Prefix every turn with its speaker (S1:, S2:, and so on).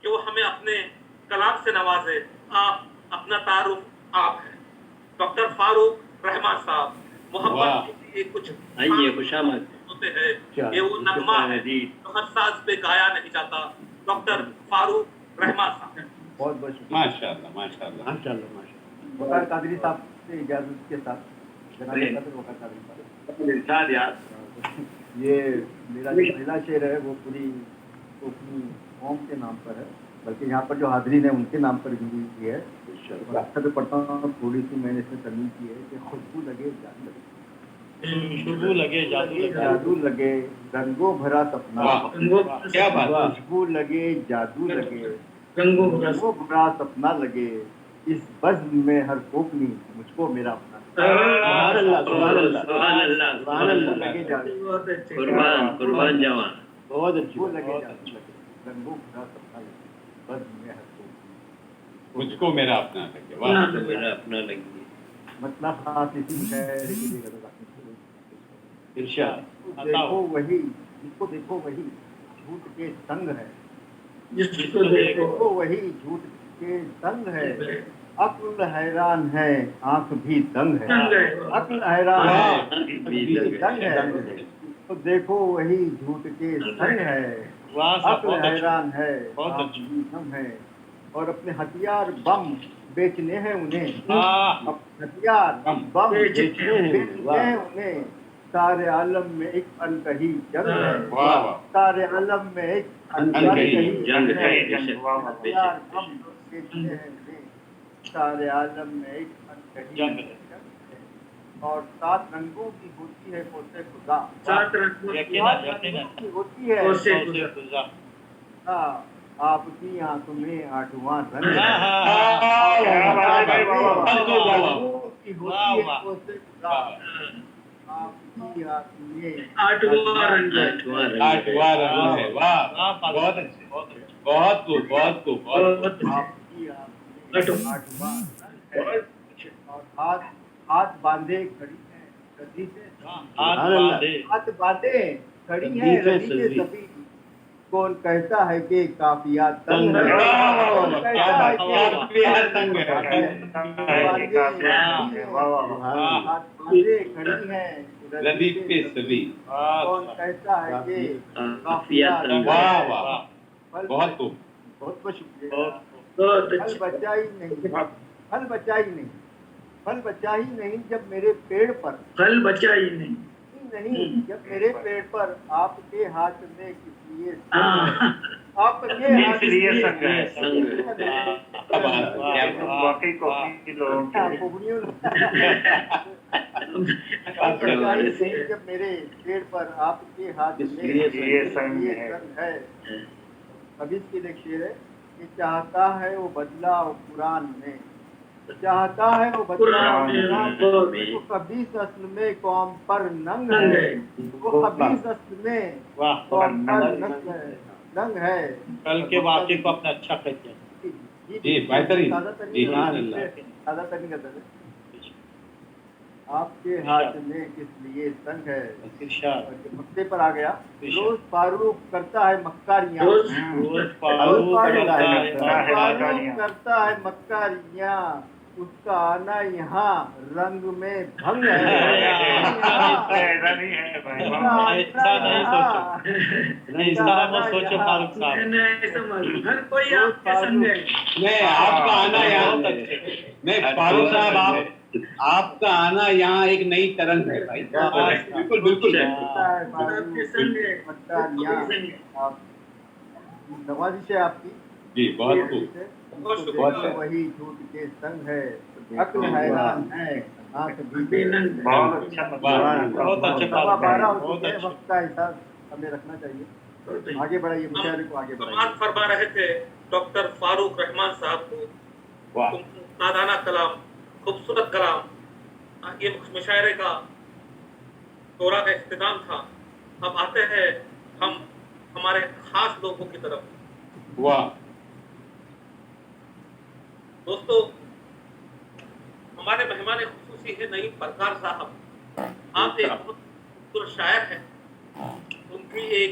S1: کہ وہ ہمیں اپنے کلام سے نوازے. آپ اپنا تعارف آپ ہیں ڈاکٹر فاروق رحمان صاحب. محبت کے کچھ
S2: خوش آمد
S1: ہوتے ہیں. یہ وہ نغمہ ہے جو ہر ساز پہ گایا نہیں جاتا. ڈاکٹر فاروق رحمان صاحب.
S3: بہت بہت شکریہ.
S4: ماشاء اللہ ماشاء اللہ
S2: ماشاء اللہ ماشاء اللہ.
S3: وقار قادری صاحب سے اجازت کے ساتھ جناب قدر وقار قادری صاحب.
S2: ارشاد یار.
S3: یہ میرا جو پہلا شعر ہے وہ پوری اپنی قوم کے نام پر ہے، بلکہ یہاں پر جو حاضرین ہیں ان کے نام پر بھی ہے. اور اکثر پڑھتا ہوں، تھوڑی سی میں نے اس میں ترمیم کی ہے کہ خوشبو لگے جادو لگے،
S2: خوشبو لگے
S3: جادو لگے رنگوں بھرا سپنا،
S4: کیا بات.
S3: خوشبو لگے جادو لگے رنگوں بھرا سپنا لگے، اس بزم میں ہر کوکنی مجھ کو میرا اپنا.
S2: سبحان اللہ سبحان اللہ
S4: سبحان اللہ
S2: سبحان اللہ.
S3: لگے جادو
S2: قربان قربان جوان. بہت اچھی
S3: وہ
S2: بات.
S3: لگے جادو لگے رنگوں بھرا سپنا لگے، بزم میں ہر کوکنی
S4: مجھ کو میرا اپنا لگے. واہ
S2: میرا اپنا لگی.
S3: مطلب خاص اسی خیر کے لیے غرض رکھنے کی.
S2: ارشاد.
S3: دیکھو وہی جس کو دیکھو وہی جھوٹ کے سنگ ہے،
S2: جس کو دیکھو
S3: دیکھو وہی جھوٹ کے سنگ ہے، عقل حیران ہے آنکھ بھی دنگ ہے، عقل حیران ہے بھی دنگ ہے. تو دیکھو وہی جھوٹ کے سنگ ہے، عقل حیران ہے آنکھ بھی دنگ ہے. اور اپنے ہتھیار بم بیچنے ہیں انہیں، ہتھیار بم بیچنے ہیں انہیں. سارے عالم میں ایک انتہی جنگ ہے،
S4: واہ واہ.
S3: سارے عالم میں ایک
S2: انتہی جنگ ہے.
S3: ہتھیار بم بیچنے ہیں انہیں، سارے عالم میں ایک انتہی جنگ ہے. اور 7 رنگوں کی ہوتی ہے قوس خدا، 7 رنگوں کی ہوتی ہے قوس خدا. آپ کی آنکھ میں 8واں رنگ ہے، کی ہوتی ہے قوس خدا. آپ کی آنکھ میں 8واں رنگ ہے.
S4: 8واں رنگ ہے. واہ بہت اچھے بہت خوب بہت خوب بہت خوب.
S3: آپ کی آنکھ میں 8واں رنگ ہے. اور ہاتھ باندھے کھڑی ہیں رضی سے، ہاتھ باندھے کھڑی ہیں رضی سے سبھی. کون کہتا ہے کہ قافیہ تنگ ہے، کون کہتا ہے کہ
S4: تنگ ہے.
S3: ہاتھ باندھے کھڑی ہیں
S4: ردیف پہ سبھی.
S3: کون کہتا ہے کہ
S2: قافیہ تنگ ہے.
S4: واہ واہ بہت خوب.
S3: بہت بہت شکریہ. پھل بچا ہی نہیں، پھل بچا ہی نہیں، پھل بچا ہی نہیں جب میرے پیڑ پر، پھل بچا ہی نہیں جب میرے پیڑ پر آپ کے ہاتھ میں کس لیے آپ کے ہاتھ میں
S2: سنگ ہے.
S3: واقعی جب میرے پیڑ پر آپ کے ہاتھ میں یہ سنگ ہے. ابھی اس کے لیے شعر ہے کہ چاہتا ہے وہ بدلا قرآن میں، چاہتا ہے وہ بدلا قرآن میں، وہ خبیث اصل میں قوم پر ننگ ہے، وہ خبیث اصل میں قوم پر ننگ ہے.
S2: کل کے واقعے کو اپنا اچھا کہتے ہیں.
S4: جی بہترین. جی
S3: تازہ ترین کا درد. آپ کے ہاتھ میں کس لیے سنگ ہے. مکے پر آ گیا. روز فاروق کرتا ہے مکاریاں، روز فاروق کرتا ہے مکاریاں، اس کا آنا یہاں رنگ میں بھنگ ہے.
S4: نہیں آپ کا آنا یہاں نہیں فاروق صاحب آپ کا آنا یہاں ایک نئی ترنگ ہے بھائی. بالکل بالکل.
S3: نوازش ہے آپ کی.
S4: جی بہت خوب.
S3: وہی جھوٹ کے سنگ ہے، عقل حیران ہے آنکھ بھی ننگ ہے.
S2: بہت اچھا
S3: وقت کا احساس ہمیں رکھنا چاہیے. آگے بڑھائیے مشاعرے کو آگے بڑھائیے.
S1: سماعت فرما رہے تھے ڈاکٹر فاروق رحمان صاحب کو. سادانہ کلام، خوبصورت کلام. یہ مشاعرے کا دورہ کا اختتام تھا. اب آتے ہیں ہم ہمارے خاص لوگوں کی طرف.
S4: واہ
S1: دوستو، ہمارے مہمان خصوصی ہے نعیم پرکار صاحب. آپ ایک بہت خوبصورت شاعر ہیں. ان کی ایک